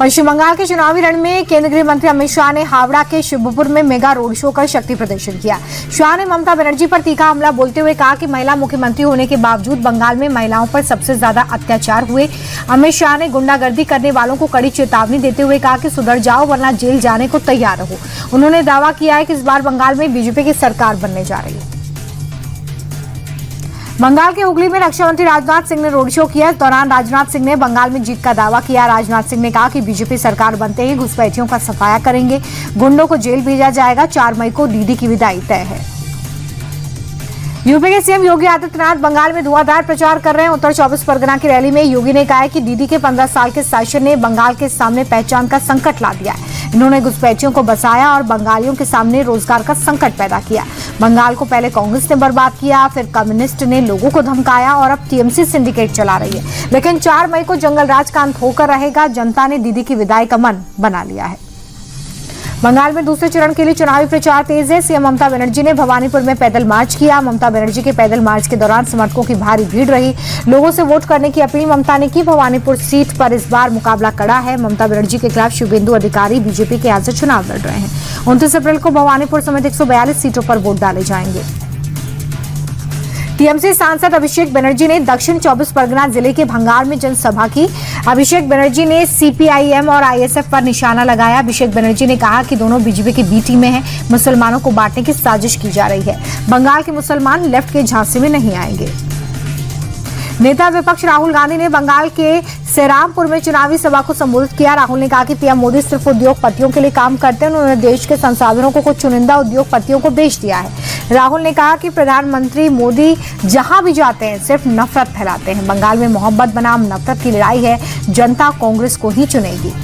पश्चिम बंगाल के चुनावी रण में केंद्रीय गृह मंत्री अमित शाह ने हावड़ा के शिवपुर में मेगा रोड शो कर शक्ति प्रदर्शन किया। शाह ने ममता बनर्जी पर तीखा हमला बोलते हुए कहा कि महिला मुख्यमंत्री होने के बावजूद बंगाल में महिलाओं पर सबसे ज्यादा अत्याचार हुए। अमित शाह ने गुंडागर्दी करने वालों को कड़ी चेतावनी देते हुए कहा कि सुधर जाओ वरना जेल जाने को तैयार रहो। उन्होंने दावा किया है कि इस बार बंगाल में बीजेपी की सरकार बनने जा रही है। बंगाल के हुगली में रक्षा मंत्री राजनाथ सिंह ने रोड शो किया। इस दौरान राजनाथ सिंह ने बंगाल में जीत का दावा किया। राजनाथ सिंह ने कहा कि बीजेपी सरकार बनते ही घुसपैठियों का सफाया करेंगे, गुंडों को जेल भेजा जाएगा। 4 मई को डीडी की विदाई तय है। यूपी के सीएम योगी आदित्यनाथ बंगाल में धुआंधार प्रचार कर रहे हैं। उत्तर 24 परगना की रैली में योगी ने कहा है कि डीडी के 15 साल के शासन ने बंगाल के सामने पहचान का संकट ला दिया है। इन्होंने घुसपैठियों को बसाया और बंगालियों के सामने रोजगार का संकट पैदा किया। बंगाल को पहले कांग्रेस ने बर्बाद किया, फिर कम्युनिस्ट ने लोगों को धमकाया और अब टीएमसी सिंडिकेट चला रही है। लेकिन 4 मई को जंगल राज का अंत होकर रहेगा। जनता ने दीदी की विदाई का मन बना लिया है। बंगाल में दूसरे चरण के लिए चुनावी प्रचार तेज है। सीएम ममता बनर्जी ने भवानीपुर में पैदल मार्च किया। ममता बनर्जी के पैदल मार्च के दौरान समर्थकों की भारी भीड़ रही। लोगों से वोट करने की अपील ममता ने की। भवानीपुर सीट पर इस बार मुकाबला कड़ा है। ममता बनर्जी के खिलाफ शुभेंदु अधिकारी बीजेपी के यहाँ से चुनाव लड़ रहे हैं। 29 अप्रैल को भवानीपुर समेत 142 सीटों पर वोट डाले जाएंगे। टीएमसी सांसद अभिषेक बनर्जी ने दक्षिण 24 परगना जिले के भंगार में जनसभा की। अभिषेक बनर्जी ने सीपीआईएम और आईएसएफ पर निशाना लगाया। अभिषेक बनर्जी ने कहा कि दोनों बीजेपी की बी टीम में हैं। मुसलमानों को बांटने की साजिश की जा रही है। बंगाल के मुसलमान लेफ्ट के झांसे में नहीं आएंगे। नेता विपक्ष राहुल गांधी ने बंगाल के सेरामपुर में चुनावी सभा को संबोधित किया। राहुल ने कहा कि पीएम मोदी सिर्फ उद्योगपतियों के लिए काम करते हैं। उन्होंने देश के संसाधनों को कुछ चुनिंदा उद्योगपतियों को बेच दिया है। राहुल ने कहा कि प्रधानमंत्री मोदी जहां भी जाते हैं सिर्फ नफरत फैलाते हैं। बंगाल में मोहब्बत बनाम नफरत की लड़ाई है। जनता कांग्रेस को ही चुनेगी।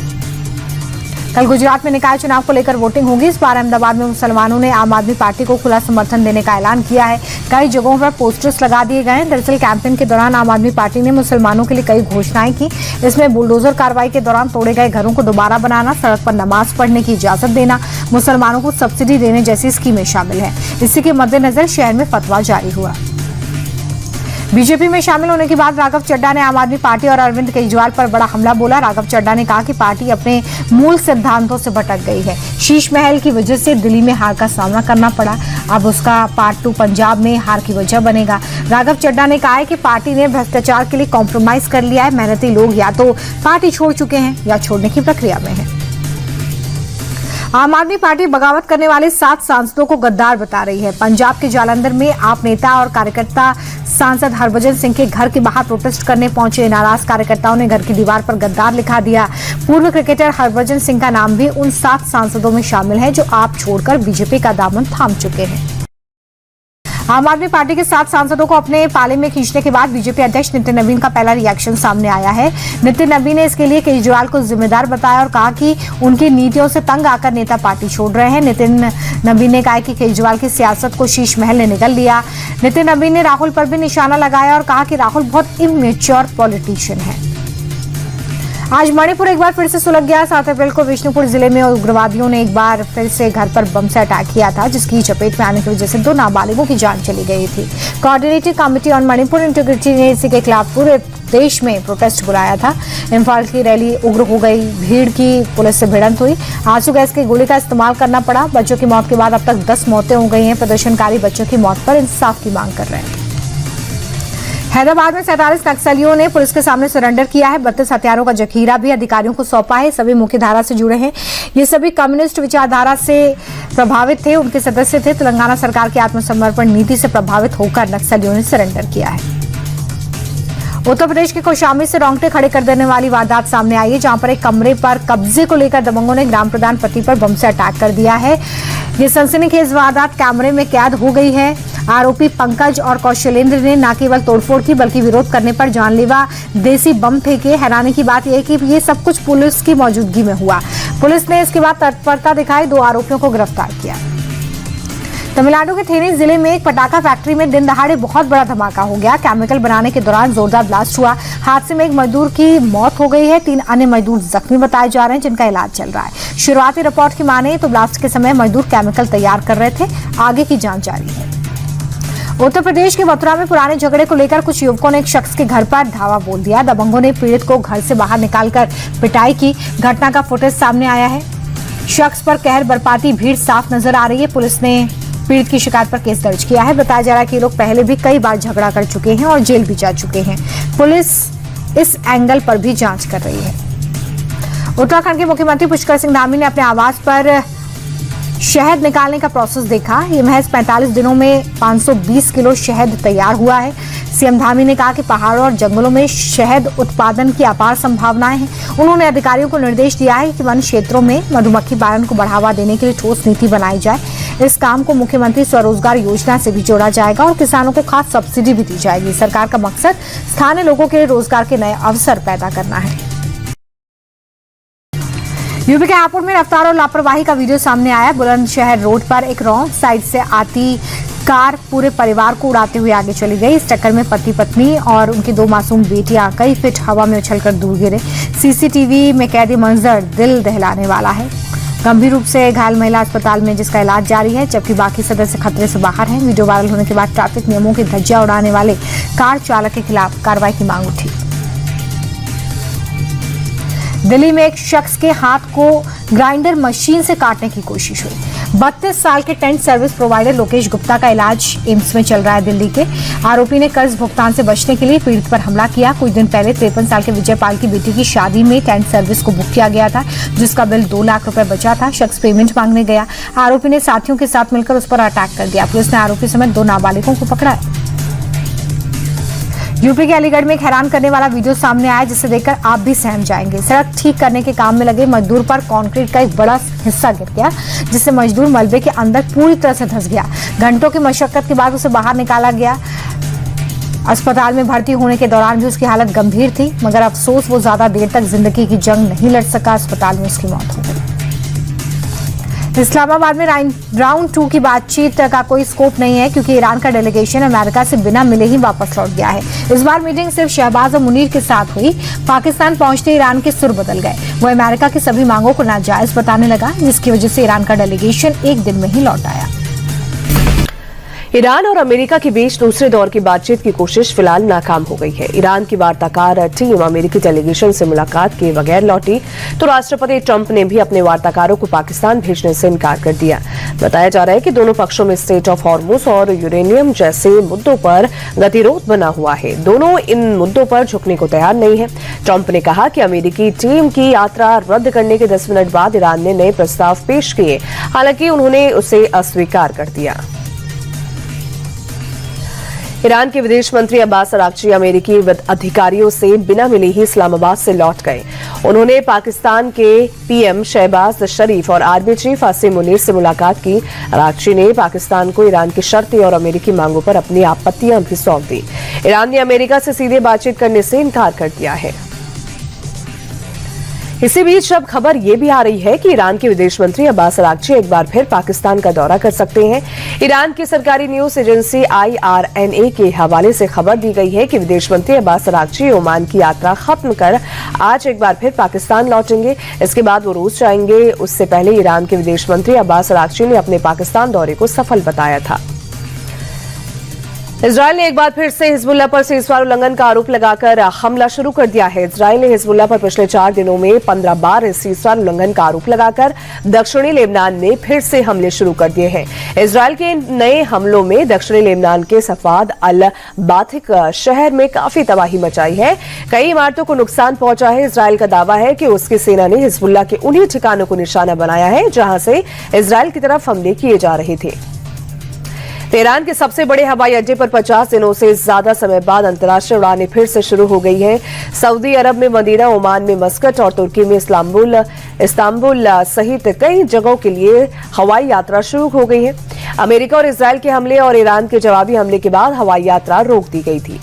कल गुजरात में निकाय चुनाव को लेकर वोटिंग होगी। इस बार अहमदाबाद में मुसलमानों ने आम आदमी पार्टी को खुला समर्थन देने का ऐलान किया है। कई जगहों पर पोस्टर्स लगा दिए गए हैं। दरअसल कैंपेन के दौरान आम आदमी पार्टी ने मुसलमानों के लिए कई घोषणाएं की। इसमें बुलडोजर कार्रवाई के दौरान तोड़े गए घरों को दोबारा बनाना, सड़क पर नमाज पढ़ने की इजाजत देना, मुसलमानों को सब्सिडी देने जैसी स्कीमें शामिल है। इसी के मद्देनजर शहर में फतवा जारी हुआ। बीजेपी में शामिल होने के बाद राघव चड्ढा ने आम आदमी पार्टी और अरविंद केजरीवाल पर बड़ा हमला बोला। राघव चड्ढा ने कहा कि पार्टी अपने मूल सिद्धांतों से भटक गई है। शीश महल की वजह से दिल्ली में हार का सामना करना पड़ा। अब उसका पार्ट 2 पंजाब में हार की वजह बनेगा। राघव चड्ढा ने कहा है कि पार्टी ने भ्रष्टाचार के लिए कॉम्प्रोमाइज कर लिया है। मेहनती लोग या तो पार्टी छोड़ चुके हैं या छोड़ने की प्रक्रिया में है। आम आदमी पार्टी बगावत करने वाले 7 सांसदों को गद्दार बता रही है। पंजाब के जालंधर में आप नेता और कार्यकर्ता सांसद हरभजन सिंह के घर के बाहर प्रोटेस्ट करने पहुंचे। नाराज कार्यकर्ताओं ने घर की दीवार पर गद्दार लिखा दिया। पूर्व क्रिकेटर हरभजन सिंह का नाम भी उन 7 सांसदों में शामिल है जो आप छोड़कर बीजेपी का दामन थाम चुके हैं। आम आदमी पार्टी के 7 सांसदों को अपने पाले में खींचने के बाद बीजेपी अध्यक्ष नितिन नवीन का पहला रिएक्शन सामने आया है। नितिन नवीन ने इसके लिए केजरीवाल को जिम्मेदार बताया और कहा कि उनकी नीतियों से तंग आकर नेता पार्टी छोड़ रहे हैं। नितिन नवीन ने कहा कि केजरीवाल की सियासत को शीश महल ने निगल लिया। नितिन नवीन ने राहुल पर भी निशाना लगाया और कहा कि राहुल बहुत इमेच्योर पॉलिटिशियन है। आज मणिपुर एक बार फिर से सुलग गया। 7 अप्रैल को विष्णुपुर जिले में उग्रवादियों ने एक बार फिर से घर पर बम से अटैक किया था, जिसकी चपेट में आने की वजह से 2 नाबालिगों की जान चली गई थी। Coordinating committee on Manipur integrity ने इसी के खिलाफ पूरे देश में प्रोटेस्ट बुलाया था। इम्फाल की रैली उग्र हो गई। भीड़ की पुलिस से भिड़ंत हुई। आंसू गैस की गोली का इस्तेमाल करना पड़ा। बच्चों की मौत के बाद अब तक 10 मौतें हो गई हैं। प्रदर्शनकारी बच्चों की मौत पर इंसाफ की मांग कर रहे हैं। हैदराबाद में 47 नक्सलियों ने पुलिस के सामने सरेंडर किया है। 32 हथियारों का जखीरा भी अधिकारियों को सौंपा है। सभी मुख्य धारा से जुड़े हैं। ये सभी कम्युनिस्ट विचारधारा से प्रभावित थे। उनके सदस्य थे। तेलंगाना सरकार की आत्मसमर्पण नीति से प्रभावित होकर नक्सलियों ने सरेंडर किया है। उत्तर प्रदेश के कौशाम्बी से रोंगटे खड़े कर देने वाली वारदात सामने आई है, जहां पर एक कमरे पर कब्जे को लेकर दबंगों ने ग्राम प्रधान पति पर बम से अटैक कर दिया है। ये सनसनीखेज वारदात कैमरे में कैद हो गई है। आरोपी पंकज और कौशलेंद्र ने न केवल तोड़फोड़ की बल्कि विरोध करने पर जानलेवा देसी बम फेंके। हैरानी की बात यह है कि ये सब कुछ पुलिस की मौजूदगी में हुआ। पुलिस ने इसके बाद तत्परता दिखाई 2 आरोपियों को गिरफ्तार किया। तमिलनाडु के थेनी जिले में एक पटाखा फैक्ट्री में दिन दहाड़े बहुत बड़ा धमाका हो गया। केमिकल बनाने के दौरान जोरदार ब्लास्ट हुआ। हादसे में एक मजदूर की मौत हो गई है। 3 अन्य मजदूर जख्मी बताए जा रहे हैं, जिनका इलाज चल रहा है। शुरुआती रिपोर्ट की माने तो ब्लास्ट के समय मजदूर केमिकल तैयार कर रहे थे। आगे की जांच जारी है। उत्तर प्रदेश के मथुरा में पुराने झगड़े को लेकर कुछ युवकों ने एक शख्स के घर पर धावा बोल दिया। दबंगों ने पीड़ित को घर से बाहर निकालकर पिटाई की। घटना का फुटेज सामने आया है। शख्स पर कहर बरपाती भीड़ साफ नजर आ रही है। पुलिस ने पीड़ित की शिकायत पर केस दर्ज किया है। बताया जा रहा है कि लोग पहले भी कई बार झगड़ा कर चुके हैं और जेल भी जा चुके हैं। पुलिस इस एंगल पर भी जांच कर रही है। उत्तराखंड के मुख्यमंत्री पुष्कर सिंह धामी ने अपने आवास पर शहद निकालने का प्रोसेस देखा। ये महज 45 दिनों में 520 किलो शहद तैयार हुआ है। सीएम धामी ने कहा कि पहाड़ों और जंगलों में शहद उत्पादन की अपार संभावनाएं हैं। उन्होंने अधिकारियों को निर्देश दिया है कि वन क्षेत्रों में मधुमक्खी पालन को बढ़ावा देने के लिए ठोस नीति बनाई जाए। इस काम को मुख्यमंत्री स्वरोजगार योजना से भी जोड़ा जाएगा और किसानों को खास सब्सिडी भी दी जाएगी। सरकार का मकसद स्थानीय लोगों के लिए रोजगार के नए अवसर पैदा करना है। यूपी के हापुड़ में रफ्तार और लापरवाही का वीडियो सामने आया। बुलंदशहर रोड पर एक रॉन्ग साइड से आती कार पूरे परिवार को उड़ाते हुए आगे चली गई। इस टक्कर में पति पत्नी और उनकी 2 मासूम बेटियां कई फीट हवा में उछलकर दूर गिरे। सीसीटीवी में कैदी मंजर दिल दहलाने वाला है। गंभीर रूप से घायल महिला अस्पताल में जिसका इलाज जारी है, जबकि बाकी सदस्य खतरे से बाहर हैं। वीडियो वायरल होने के बाद ट्रैफिक नियमों की धज्जियां उड़ाने वाले कार चालक के खिलाफ कार्रवाई की मांग उठी। दिल्ली में एक शख्स के हाथ को ग्राइंडर मशीन से काटने की कोशिश हुई। 32 साल के tent service provider Lokesh Gupta का इलाज एम्स में चल रहा है। दिल्ली के आरोपी ने कर्ज भुगतान से बचने के लिए पीड़ित पर हमला किया। कुछ दिन पहले 53 साल के विजय पाल की बेटी की शादी में टेंट सर्विस को बुक किया गया था, जिसका बिल 2 लाख रुपए बचा था। शख्स पेमेंट मांगने गया। आरोपी ने साथियों के साथ मिलकर उस पर अटैक कर दिया। पुलिस ने आरोपी समेत 2 नाबालिगों को पकड़ा है। यूपी के अलीगढ़ में एक हैरान करने वाला वीडियो सामने आया, जिसे देखकर आप भी सहम जाएंगे। सड़क ठीक करने के काम में लगे मजदूर पर कंक्रीट का एक बड़ा हिस्सा गिर गया, जिससे मजदूर मलबे के अंदर पूरी तरह से धंस गया। घंटों की मशक्कत के बाद उसे बाहर निकाला गया। अस्पताल में भर्ती होने के दौरान भी उसकी हालत गंभीर थी, मगर अफसोस वो ज्यादा देर तक जिंदगी की जंग नहीं लड़ सका। अस्पताल में उसकी मौत हो गई। इस्लामाबाद में राउंड 2 की बातचीत का कोई स्कोप नहीं है, क्योंकि ईरान का डेलीगेशन अमेरिका से बिना मिले ही वापस लौट गया है। इस बार मीटिंग सिर्फ शहबाज और मुनीर के साथ हुई। पाकिस्तान पहुंचते ईरान के सुर बदल गए। वो अमेरिका की सभी मांगों को नाजायज बताने लगा, जिसकी वजह से ईरान का डेलीगेशन एक दिन में ही लौट आया। ईरान और अमेरिका के बीच दूसरे दौर की बातचीत की कोशिश फिलहाल नाकाम हो गई है। ईरान की वार्ताकार टीम अमेरिकी डेलीगेशन से मुलाकात के बगैर लौटी, तो राष्ट्रपति ट्रंप ने भी अपने वार्ताकारों को पाकिस्तान भेजने से इनकार कर दिया। बताया जा रहा है कि दोनों पक्षों में स्ट्रेट ऑफ हॉर्मुज और यूरेनियम जैसे मुद्दों पर गतिरोध बना हुआ है। दोनों इन मुद्दों पर झुकने को तैयार नहीं है। ट्रंप ने कहा कि अमेरिकी टीम की यात्रा रद्द करने के 10 मिनट बाद ईरान ने नए प्रस्ताव पेश किए, हालांकि उन्होंने उसे अस्वीकार कर दिया। ईरान के विदेश मंत्री अब्बास अरागची अमेरिकी अधिकारियों से बिना मिले ही इस्लामाबाद से लौट गए। उन्होंने पाकिस्तान के पीएम शहबाज शरीफ और आर्मी चीफ आसिम मुनीर से मुलाकात की। अरागची ने पाकिस्तान को ईरान की शर्तें और अमेरिकी मांगों पर अपनी आपत्तियां भी सौंप दी। ईरान ने अमेरिका से सीधे बातचीत करने से इनकार कर दिया है। इसी बीच अब खबर ये भी आ रही है कि ईरान के विदेश मंत्री अब्बास अरागची एक बार फिर पाकिस्तान का दौरा कर सकते हैं। ईरान की सरकारी न्यूज एजेंसी IRNA के हवाले से खबर दी गई है कि विदेश मंत्री अब्बास अरागची ओमान की यात्रा खत्म कर आज एक बार फिर पाकिस्तान लौटेंगे। इसके बाद वो रूस जाएंगे। उससे पहले ईरान के विदेश मंत्री अब्बास अरागची ने अपने पाकिस्तान दौरे को सफल बताया था। इजरायल ने एक बार फिर से हिजबुल्लाह पर सीजफायर उल्लंघन का आरोप लगाकर हमला शुरू कर दिया है। इजरायल ने हिजबुल्लाह पर पिछले 4 दिनों में 15 बार सीजफायर उल्लंघन का आरोप लगाकर दक्षिणी लेबनान में फिर से हमले शुरू कर दिए हैं। इजरायल के नए हमलों में दक्षिणी लेबनान के सफाद अल बाथिक शहर में काफी तबाही मचाई है। कई इमारतों को नुकसान पहुंचा है। इजरायल का दावा है कि उसकी सेना ने हिजबुल्लाह के उन्हीं ठिकानों को निशाना बनाया है जहां से इजरायल की तरफ हमले किए जा रहे थे। तेहरान के सबसे बड़े हवाई अड्डे पर 50 दिनों से ज्यादा समय बाद अंतर्राष्ट्रीय उड़ानें फिर से शुरू हो गई हैं। सऊदी अरब में मदीना, ओमान में मस्कट और तुर्की में इस्तांबुल सहित कई जगहों के लिए हवाई यात्रा शुरू हो गई है। अमेरिका और इजरायल के हमले और ईरान के जवाबी हमले के बाद हवाई यात्रा रोक दी गई थी।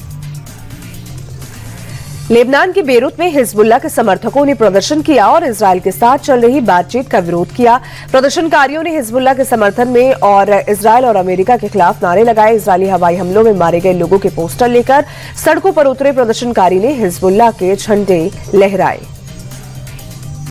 लेबनान के बेरूत में हिजबुल्लाह के समर्थकों ने प्रदर्शन किया और इजरायल के साथ चल रही बातचीत का विरोध किया। प्रदर्शनकारियों ने हिजबुल्लाह के समर्थन में और इजरायल और अमेरिका के खिलाफ नारे लगाए। इजरायली हवाई हमलों में मारे गए लोगों के पोस्टर लेकर सड़कों पर उतरे प्रदर्शनकारी ने हिजबुल्लाह के झंडे लहराए।